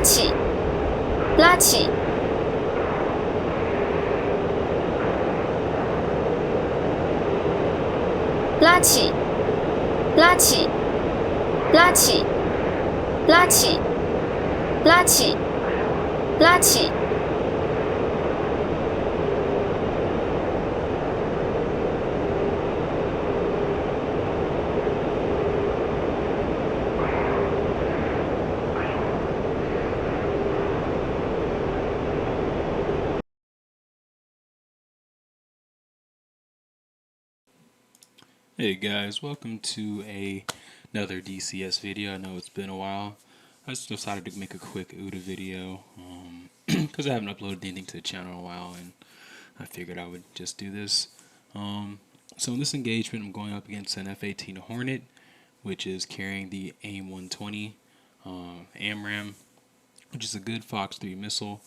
起，拉起，拉起，拉起，拉起，拉起，拉起，拉起。Hey guys, welcome to another DCS video. I know it's been a while. I just decided to make a quick OODA video because I haven't uploaded anything to the channel in a while, and I figured I would just do this. So in this engagement, I'm going up against an F-18 Hornet, which is carrying the AiM-120 AMRAAM, which is a good Fox 3 missile.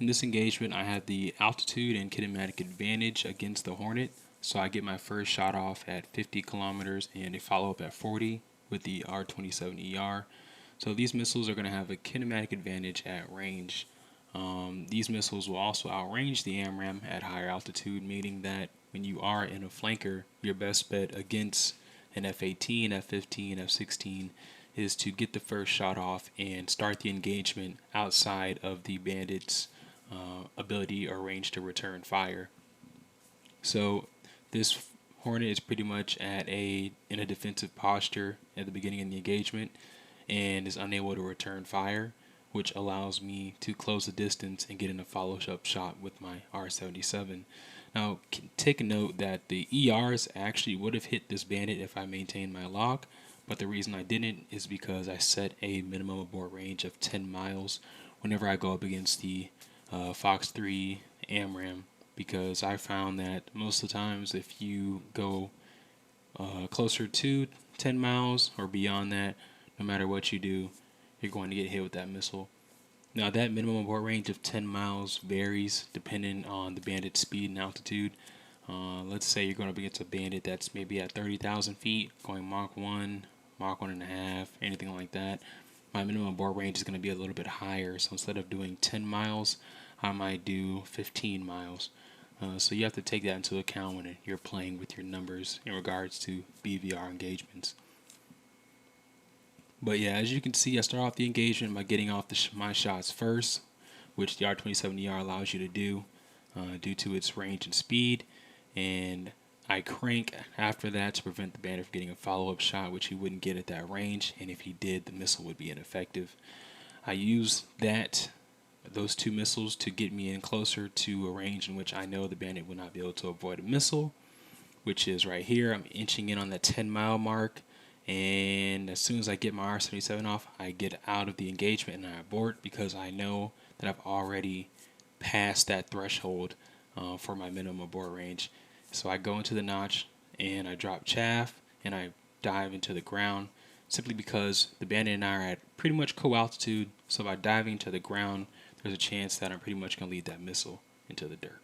In this engagement, I have the altitude and kinematic advantage against the Hornet. So I get my first shot off at 50 kilometers and a follow-up at 40 with the R27ER. So these missiles are going to have a kinematic advantage at range. These missiles will also outrange the AMRAAM at higher altitude, meaning that when you are in a flanker, your best bet against an F-18, F-15, F-16 is to get the first shot off and start the engagement outside of the bandit's ability or range to return fire. So this Hornet is pretty much in a defensive posture at the beginning of the engagement and is unable to return fire, which allows me to close the distance and get in a follow-up shot with my R27. Now, take a note that the ERs actually would have hit this bandit if I maintained my lock, but the reason I didn't is because I set a minimum abort range of 10 miles whenever I go up against the Fox 3 AMRAAM, because I found that most of the times if you go closer to 10 miles or beyond that, no matter what you do, you're going to get hit with that missile. Now that minimum abort range of 10 miles varies depending on the bandit's speed and altitude. Let's say you're going up against a bandit that's maybe at 30,000 feet, going Mach 1, Mach 1.5, anything like that. My minimum abort range is going to be a little bit higher, so instead of doing 10 miles, I might do 15 miles. So you have to take that into account when you're playing with your numbers in regards to BVR engagements. But yeah, as you can see, I start off the engagement by getting off my shots first, which the R27ER allows you to do due to its range and speed. And I crank after that to prevent the bandit from getting a follow-up shot, which he wouldn't get at that range. And if he did, the missile would be ineffective. I use those two missiles to get me in closer to a range in which I know the bandit will not be able to avoid a missile, which is right here. I'm inching in on the 10-mile mark, and as soon as I get my R27 off, I get out of the engagement and I abort because I know that I've already passed that threshold for my minimum abort range. So I go into the notch and I drop chaff and I dive into the ground, simply because the bandit and I are at pretty much co-altitude. So by diving to the ground, there's a chance that I'm pretty much going to lead that missile into the dirt.